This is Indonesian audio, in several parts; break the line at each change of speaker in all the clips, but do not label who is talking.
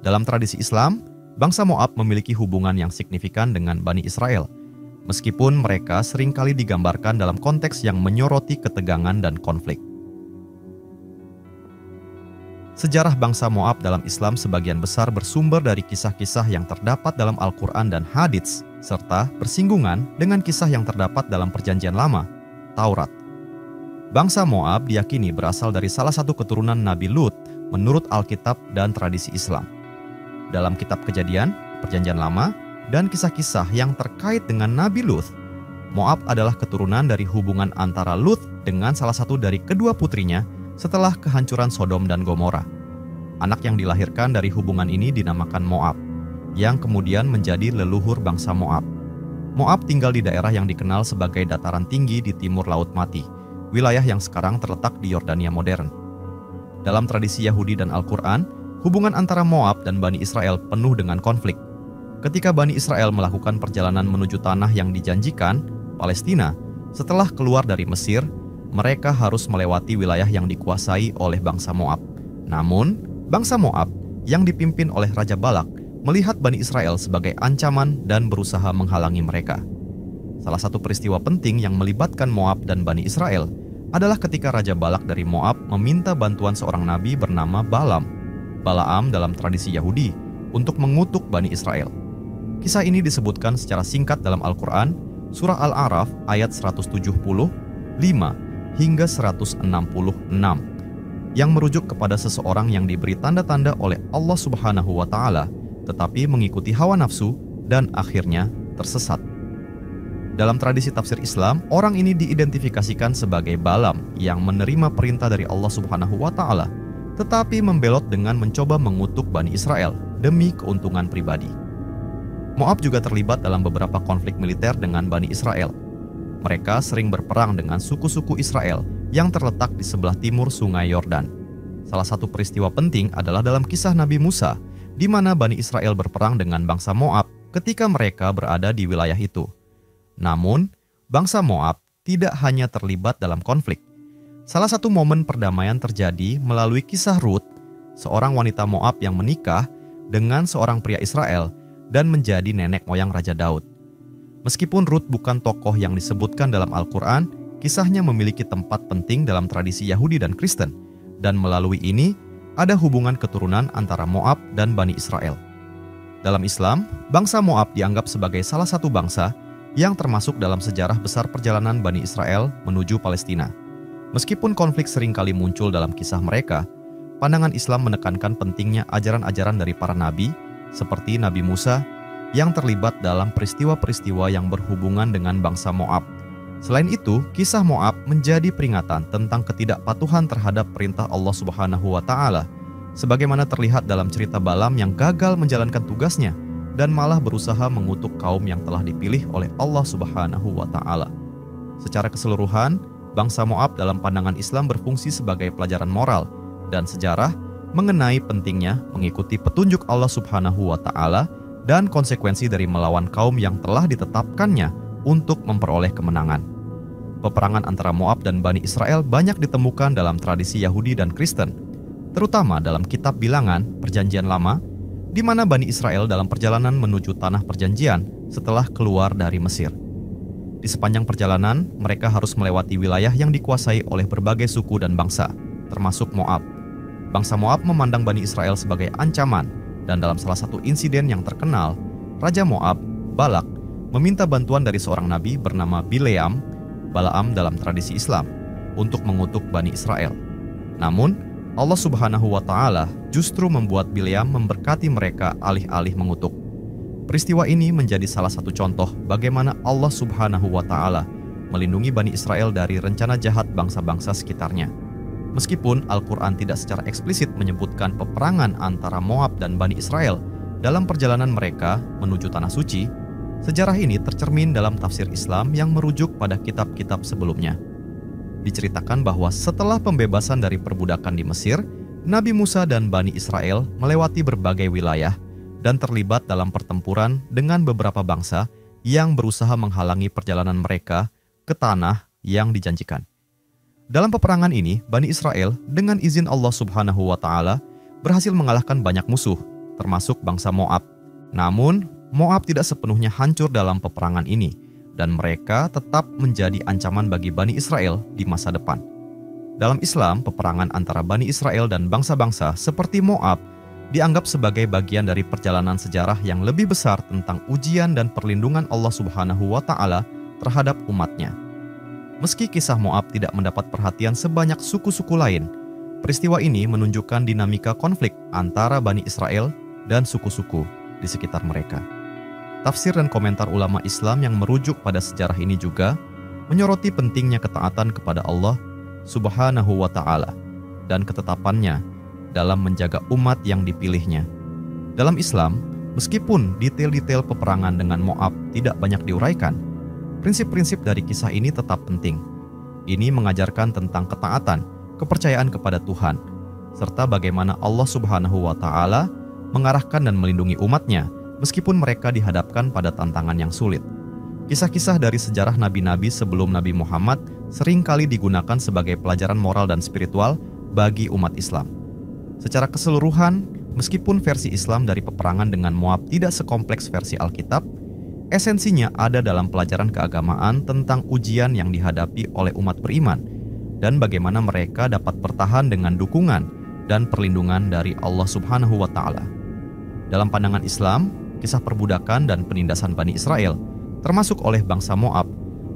Dalam tradisi Islam, bangsa Moab memiliki hubungan yang signifikan dengan Bani Israel, meskipun mereka seringkali digambarkan dalam konteks yang menyoroti ketegangan dan konflik. Sejarah bangsa Moab dalam Islam sebagian besar bersumber dari kisah-kisah yang terdapat dalam Al-Quran dan Hadits, serta bersinggungan dengan kisah yang terdapat dalam Perjanjian Lama, Taurat. Bangsa Moab diyakini berasal dari salah satu keturunan Nabi Lut menurut Alkitab dan tradisi Islam. Dalam kitab Kejadian, Perjanjian Lama, dan kisah-kisah yang terkait dengan Nabi Lut, Moab adalah keturunan dari hubungan antara Lut dengan salah satu dari kedua putrinya setelah kehancuran Sodom dan Gomora. Anak yang dilahirkan dari hubungan ini dinamakan Moab, yang kemudian menjadi leluhur bangsa Moab. Moab tinggal di daerah yang dikenal sebagai dataran tinggi di timur Laut Mati, wilayah yang sekarang terletak di Yordania modern. Dalam tradisi Yahudi dan Al-Quran, hubungan antara Moab dan Bani Israel penuh dengan konflik. Ketika Bani Israel melakukan perjalanan menuju tanah yang dijanjikan, Palestina, setelah keluar dari Mesir, mereka harus melewati wilayah yang dikuasai oleh bangsa Moab. Namun, bangsa Moab yang dipimpin oleh Raja Balak melihat Bani Israel sebagai ancaman dan berusaha menghalangi mereka. Salah satu peristiwa penting yang melibatkan Moab dan Bani Israel adalah ketika Raja Balak dari Moab meminta bantuan seorang nabi bernama Balaam dalam tradisi Yahudi untuk mengutuk Bani Israel. Kisah ini disebutkan secara singkat dalam Al-Quran, Surah Al-A'raf ayat 175 hingga 166, yang merujuk kepada seseorang yang diberi tanda-tanda oleh Allah Subhanahu wa Ta'ala, tetapi mengikuti hawa nafsu dan akhirnya tersesat. Dalam tradisi tafsir Islam, orang ini diidentifikasikan sebagai Balaam yang menerima perintah dari Allah Subhanahu wa Ta'ala, tetapi membelot dengan mencoba mengutuk Bani Israel demi keuntungan pribadi. Moab juga terlibat dalam beberapa konflik militer dengan Bani Israel. Mereka sering berperang dengan suku-suku Israel yang terletak di sebelah timur Sungai Yordan. Salah satu peristiwa penting adalah dalam kisah Nabi Musa, di mana Bani Israel berperang dengan bangsa Moab ketika mereka berada di wilayah itu. Namun, bangsa Moab tidak hanya terlibat dalam konflik. Salah satu momen perdamaian terjadi melalui kisah Rut, seorang wanita Moab yang menikah dengan seorang pria Israel dan menjadi nenek moyang Raja Daud. Meskipun Rut bukan tokoh yang disebutkan dalam Al-Quran, kisahnya memiliki tempat penting dalam tradisi Yahudi dan Kristen, dan melalui ini ada hubungan keturunan antara Moab dan Bani Israel. Dalam Islam, bangsa Moab dianggap sebagai salah satu bangsa yang termasuk dalam sejarah besar perjalanan Bani Israel menuju Palestina. Meskipun konflik seringkali muncul dalam kisah mereka, pandangan Islam menekankan pentingnya ajaran-ajaran dari para nabi, seperti Nabi Musa, yang terlibat dalam peristiwa-peristiwa yang berhubungan dengan bangsa Moab. Selain itu, kisah Moab menjadi peringatan tentang ketidakpatuhan terhadap perintah Allah Subhanahu wa Ta'ala, sebagaimana terlihat dalam cerita Balaam yang gagal menjalankan tugasnya dan malah berusaha mengutuk kaum yang telah dipilih oleh Allah Subhanahu wa Ta'ala. Secara keseluruhan, bangsa Moab dalam pandangan Islam berfungsi sebagai pelajaran moral dan sejarah mengenai pentingnya mengikuti petunjuk Allah Subhanahu wa Ta'ala dan konsekuensi dari melawan kaum yang telah ditetapkannya untuk memperoleh kemenangan. Peperangan antara Moab dan Bani Israel banyak ditemukan dalam tradisi Yahudi dan Kristen, terutama dalam kitab Bilangan, Perjanjian Lama, di mana Bani Israel dalam perjalanan menuju tanah perjanjian setelah keluar dari Mesir. Di sepanjang perjalanan, mereka harus melewati wilayah yang dikuasai oleh berbagai suku dan bangsa, termasuk Moab. Bangsa Moab memandang Bani Israel sebagai ancaman, dan dalam salah satu insiden yang terkenal, Raja Moab, Balak, meminta bantuan dari seorang nabi bernama Balaam dalam tradisi Islam, untuk mengutuk Bani Israel. Namun, Allah Subhanahu wa Ta'ala justru membuat Bileam memberkati mereka alih-alih mengutuk. Peristiwa ini menjadi salah satu contoh bagaimana Allah Subhanahu wa Ta'ala melindungi Bani Israel dari rencana jahat bangsa-bangsa sekitarnya. Meskipun Al-Quran tidak secara eksplisit menyebutkan peperangan antara Moab dan Bani Israel dalam perjalanan mereka menuju Tanah Suci, sejarah ini tercermin dalam tafsir Islam yang merujuk pada kitab-kitab sebelumnya. Diceritakan bahwa setelah pembebasan dari perbudakan di Mesir, Nabi Musa dan Bani Israel melewati berbagai wilayah dan terlibat dalam pertempuran dengan beberapa bangsa yang berusaha menghalangi perjalanan mereka ke tanah yang dijanjikan. Dalam peperangan ini, Bani Israel dengan izin Allah Subhanahu wa Ta'ala berhasil mengalahkan banyak musuh, termasuk bangsa Moab. Namun, Moab tidak sepenuhnya hancur dalam peperangan ini, dan mereka tetap menjadi ancaman bagi Bani Israel di masa depan. Dalam Islam, peperangan antara Bani Israel dan bangsa-bangsa seperti Moab dianggap sebagai bagian dari perjalanan sejarah yang lebih besar tentang ujian dan perlindungan Allah Subhanahu wa Ta'ala terhadap umatnya. Meski kisah Moab tidak mendapat perhatian sebanyak suku-suku lain, peristiwa ini menunjukkan dinamika konflik antara Bani Israel dan suku-suku di sekitar mereka. Tafsir dan komentar ulama Islam yang merujuk pada sejarah ini juga menyoroti pentingnya ketaatan kepada Allah Subhanahu wa Ta'ala dan ketetapannya dalam menjaga umat yang dipilihnya. Dalam Islam, meskipun detail-detail peperangan dengan Moab tidak banyak diuraikan, prinsip-prinsip dari kisah ini tetap penting. Ini mengajarkan tentang ketaatan, kepercayaan kepada Tuhan, serta bagaimana Allah Subhanahu wa Ta'ala mengarahkan dan melindungi umatnya meskipun mereka dihadapkan pada tantangan yang sulit. Kisah-kisah dari sejarah nabi-nabi sebelum Nabi Muhammad seringkali digunakan sebagai pelajaran moral dan spiritual bagi umat Islam. Secara keseluruhan, meskipun versi Islam dari peperangan dengan Moab tidak sekompleks versi Alkitab, esensinya ada dalam pelajaran keagamaan tentang ujian yang dihadapi oleh umat beriman dan bagaimana mereka dapat bertahan dengan dukungan dan perlindungan dari Allah Subhanahu wa Ta'ala. Dalam pandangan Islam, kisah perbudakan dan penindasan Bani Israel, termasuk oleh bangsa Moab,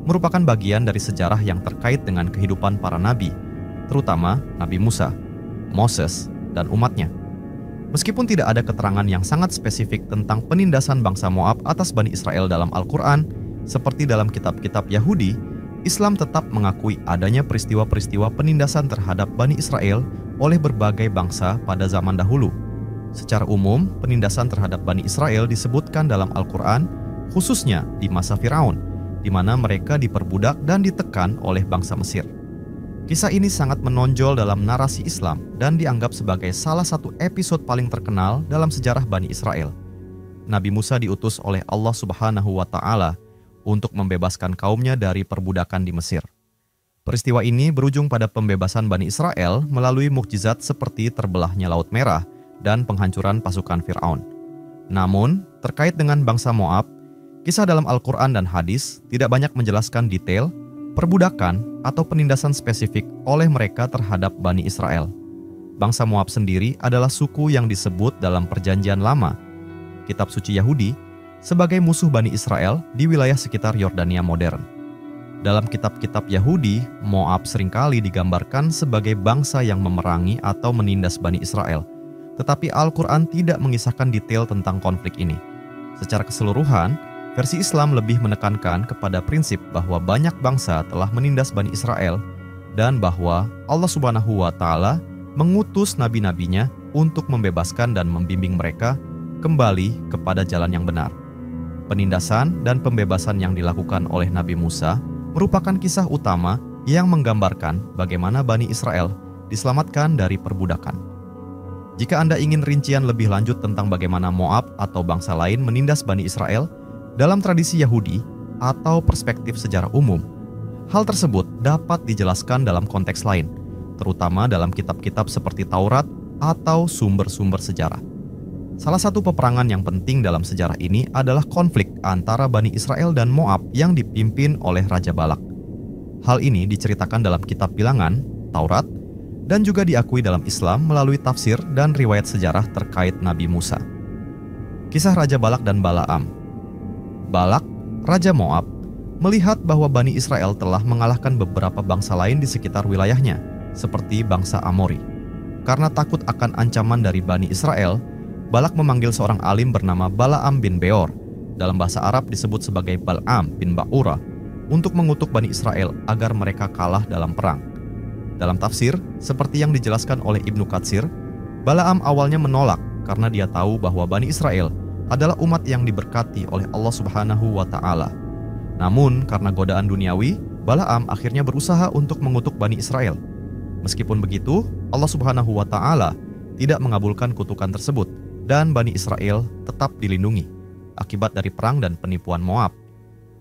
merupakan bagian dari sejarah yang terkait dengan kehidupan para nabi, terutama Nabi Musa, Moses, dan umatnya. Meskipun tidak ada keterangan yang sangat spesifik tentang penindasan bangsa Moab atas Bani Israel dalam Al-Quran, seperti dalam kitab-kitab Yahudi, Islam tetap mengakui adanya peristiwa-peristiwa penindasan terhadap Bani Israel oleh berbagai bangsa pada zaman dahulu. Secara umum, penindasan terhadap Bani Israel disebutkan dalam Al-Quran, khususnya di masa Firaun, di mana mereka diperbudak dan ditekan oleh bangsa Mesir. Kisah ini sangat menonjol dalam narasi Islam dan dianggap sebagai salah satu episode paling terkenal dalam sejarah Bani Israel. Nabi Musa diutus oleh Allah Subhanahu wa Ta'ala untuk membebaskan kaumnya dari perbudakan di Mesir. Peristiwa ini berujung pada pembebasan Bani Israel melalui mukjizat seperti terbelahnya Laut Merah dan penghancuran pasukan Firaun. Namun, terkait dengan bangsa Moab, kisah dalam Al-Quran dan hadis tidak banyak menjelaskan detail perbudakan atau penindasan spesifik oleh mereka terhadap Bani Israel. Bangsa Moab sendiri adalah suku yang disebut dalam Perjanjian Lama, kitab suci Yahudi, sebagai musuh Bani Israel di wilayah sekitar Yordania modern. Dalam kitab-kitab Yahudi, Moab seringkali digambarkan sebagai bangsa yang memerangi atau menindas Bani Israel, tetapi Al-Quran tidak mengisahkan detail tentang konflik ini. Secara keseluruhan, versi Islam lebih menekankan kepada prinsip bahwa banyak bangsa telah menindas Bani Israel dan bahwa Allah Subhanahu wa Ta'ala mengutus nabi-nabinya untuk membebaskan dan membimbing mereka kembali kepada jalan yang benar. Penindasan dan pembebasan yang dilakukan oleh Nabi Musa merupakan kisah utama yang menggambarkan bagaimana Bani Israel diselamatkan dari perbudakan. Jika Anda ingin rincian lebih lanjut tentang bagaimana Moab atau bangsa lain menindas Bani Israel dalam tradisi Yahudi atau perspektif sejarah umum, hal tersebut dapat dijelaskan dalam konteks lain, terutama dalam kitab-kitab seperti Taurat atau sumber-sumber sejarah. Salah satu peperangan yang penting dalam sejarah ini adalah konflik antara Bani Israel dan Moab yang dipimpin oleh Raja Balak. Hal ini diceritakan dalam kitab Bilangan, Taurat, dan juga diakui dalam Islam melalui tafsir dan riwayat sejarah terkait Nabi Musa. Kisah Raja Balak dan Balaam. Balak, Raja Moab, melihat bahwa Bani Israel telah mengalahkan beberapa bangsa lain di sekitar wilayahnya, seperti bangsa Amori. Karena takut akan ancaman dari Bani Israel, Balak memanggil seorang alim bernama Balaam bin Beor, dalam bahasa Arab disebut sebagai Bal'am bin Ba'ura, untuk mengutuk Bani Israel agar mereka kalah dalam perang. Dalam tafsir, seperti yang dijelaskan oleh Ibnu Katsir, Balaam awalnya menolak karena dia tahu bahwa Bani Israel adalah umat yang diberkati oleh Allah Subhanahu wa Ta'ala. Namun, karena godaan duniawi, Balaam akhirnya berusaha untuk mengutuk Bani Israel. Meskipun begitu, Allah Subhanahu wa Ta'ala tidak mengabulkan kutukan tersebut, dan Bani Israel tetap dilindungi akibat dari perang dan penipuan Moab.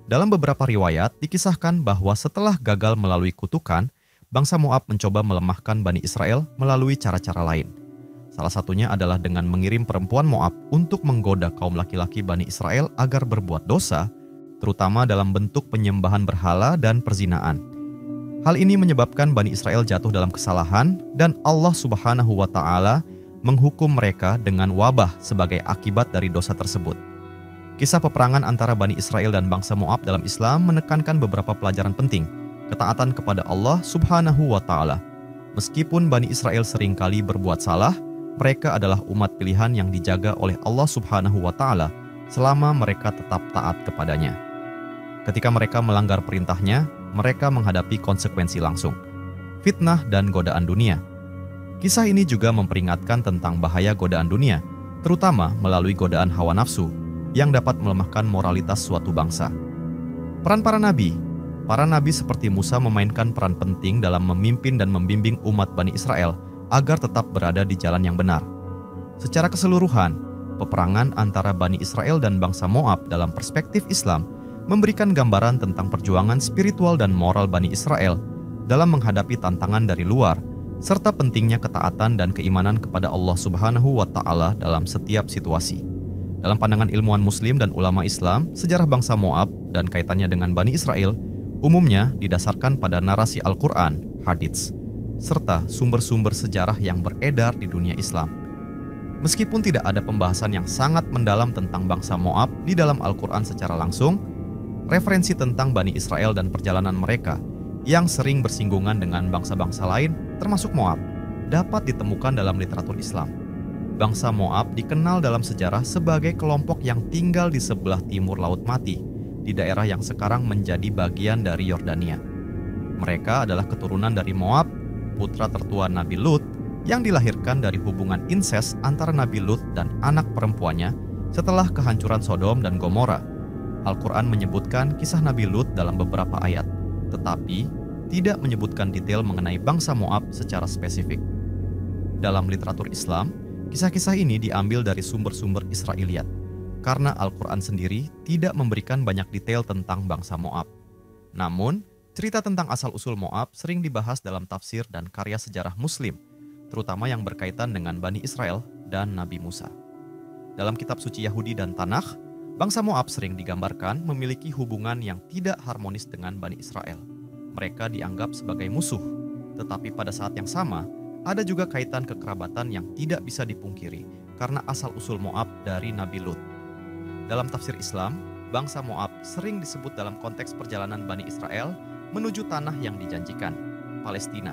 Dalam beberapa riwayat, dikisahkan bahwa setelah gagal melalui kutukan, bangsa Moab mencoba melemahkan Bani Israel melalui cara-cara lain. Salah satunya adalah dengan mengirim perempuan Moab untuk menggoda kaum laki-laki Bani Israel agar berbuat dosa, terutama dalam bentuk penyembahan berhala dan perzinaan. Hal ini menyebabkan Bani Israel jatuh dalam kesalahan dan Allah Subhanahu wa Ta'ala menghukum mereka dengan wabah sebagai akibat dari dosa tersebut. Kisah peperangan antara Bani Israel dan bangsa Moab dalam Islam menekankan beberapa pelajaran penting, ketaatan kepada Allah Subhanahu wa Ta'ala. Meskipun Bani Israel seringkali berbuat salah, mereka adalah umat pilihan yang dijaga oleh Allah Subhanahu wa Ta'ala selama mereka tetap taat kepadanya. Ketika mereka melanggar perintahnya, mereka menghadapi konsekuensi langsung, fitnah dan godaan dunia. Kisah ini juga memperingatkan tentang bahaya godaan dunia, terutama melalui godaan hawa nafsu yang dapat melemahkan moralitas suatu bangsa. Peran para nabi seperti Musa memainkan peran penting dalam memimpin dan membimbing umat Bani Israel agar tetap berada di jalan yang benar. Secara keseluruhan, peperangan antara Bani Israel dan bangsa Moab dalam perspektif Islam memberikan gambaran tentang perjuangan spiritual dan moral Bani Israel dalam menghadapi tantangan dari luar, serta pentingnya ketaatan dan keimanan kepada Allah Subhanahu wa Ta'ala dalam setiap situasi. Dalam pandangan ilmuwan Muslim dan ulama Islam, sejarah bangsa Moab dan kaitannya dengan Bani Israel umumnya didasarkan pada narasi Al-Quran, hadits, serta sumber-sumber sejarah yang beredar di dunia Islam. Meskipun tidak ada pembahasan yang sangat mendalam tentang bangsa Moab di dalam Al-Quran secara langsung, referensi tentang Bani Israel dan perjalanan mereka yang sering bersinggungan dengan bangsa-bangsa lain, termasuk Moab, dapat ditemukan dalam literatur Islam. Bangsa Moab dikenal dalam sejarah sebagai kelompok yang tinggal di sebelah timur Laut Mati, di daerah yang sekarang menjadi bagian dari Yordania. Mereka adalah keturunan dari Moab, putra tertua Nabi Lut, yang dilahirkan dari hubungan inses antara Nabi Lut dan anak perempuannya setelah kehancuran Sodom dan Gomora. Al-Quran menyebutkan kisah Nabi Lut dalam beberapa ayat, tetapi tidak menyebutkan detail mengenai bangsa Moab secara spesifik. Dalam literatur Islam, kisah-kisah ini diambil dari sumber-sumber Israiliyat, karena Al-Quran sendiri tidak memberikan banyak detail tentang bangsa Moab. Namun, cerita tentang asal-usul Moab sering dibahas dalam tafsir dan karya sejarah Muslim, terutama yang berkaitan dengan Bani Israel dan Nabi Musa. Dalam kitab suci Yahudi dan Tanakh, bangsa Moab sering digambarkan memiliki hubungan yang tidak harmonis dengan Bani Israel. Mereka dianggap sebagai musuh, tetapi pada saat yang sama, ada juga kaitan kekerabatan yang tidak bisa dipungkiri karena asal-usul Moab dari Nabi Lut. Dalam tafsir Islam, bangsa Moab sering disebut dalam konteks perjalanan Bani Israel menuju tanah yang dijanjikan, Palestina.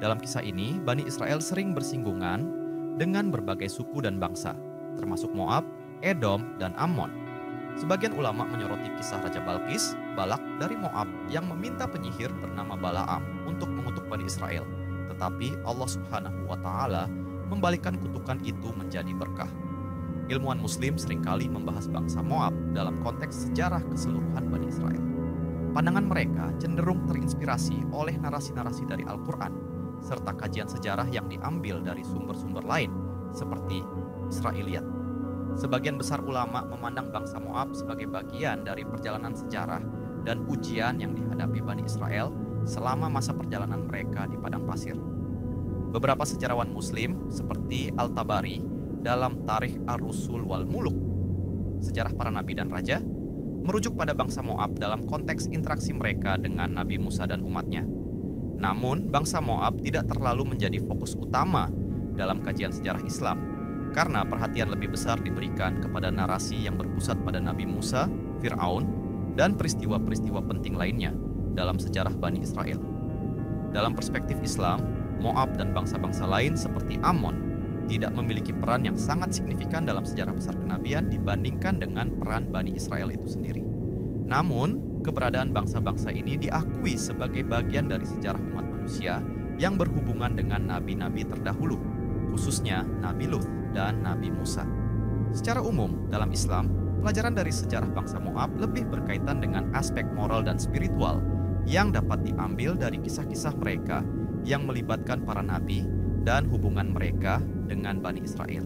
Dalam kisah ini, Bani Israel sering bersinggungan dengan berbagai suku dan bangsa, termasuk Moab, Edom, dan Ammon. Sebagian ulama menyoroti kisah Raja Balak dari Moab yang meminta penyihir bernama Balaam untuk mengutuk Bani Israel. Tetapi Allah Subhanahu wa Ta'ala membalikkan kutukan itu menjadi berkah. Ilmuwan Muslim seringkali membahas bangsa Moab dalam konteks sejarah keseluruhan Bani Israel. Pandangan mereka cenderung terinspirasi oleh narasi-narasi dari Al-Quran, serta kajian sejarah yang diambil dari sumber-sumber lain, seperti Israiliyat. Sebagian besar ulama memandang bangsa Moab sebagai bagian dari perjalanan sejarah dan ujian yang dihadapi Bani Israel selama masa perjalanan mereka di padang pasir. Beberapa sejarawan Muslim seperti Al-Tabari dalam Tarikh Ar-Rusul wal Muluk, sejarah para nabi dan raja, merujuk pada bangsa Moab dalam konteks interaksi mereka dengan Nabi Musa dan umatnya. Namun, bangsa Moab tidak terlalu menjadi fokus utama dalam kajian sejarah Islam, karena perhatian lebih besar diberikan kepada narasi yang berpusat pada Nabi Musa, Fir'aun, dan peristiwa-peristiwa penting lainnya dalam sejarah Bani Israel. Dalam perspektif Islam, Moab dan bangsa-bangsa lain seperti Ammon tidak memiliki peran yang sangat signifikan dalam sejarah besar kenabian dibandingkan dengan peran Bani Israel itu sendiri. Namun, keberadaan bangsa-bangsa ini diakui sebagai bagian dari sejarah umat manusia yang berhubungan dengan nabi-nabi terdahulu, khususnya Nabi Lut dan Nabi Musa. Secara umum, dalam Islam, pelajaran dari sejarah bangsa Moab lebih berkaitan dengan aspek moral dan spiritual yang dapat diambil dari kisah-kisah mereka yang melibatkan para nabi dan hubungan mereka dengan Bani Israel.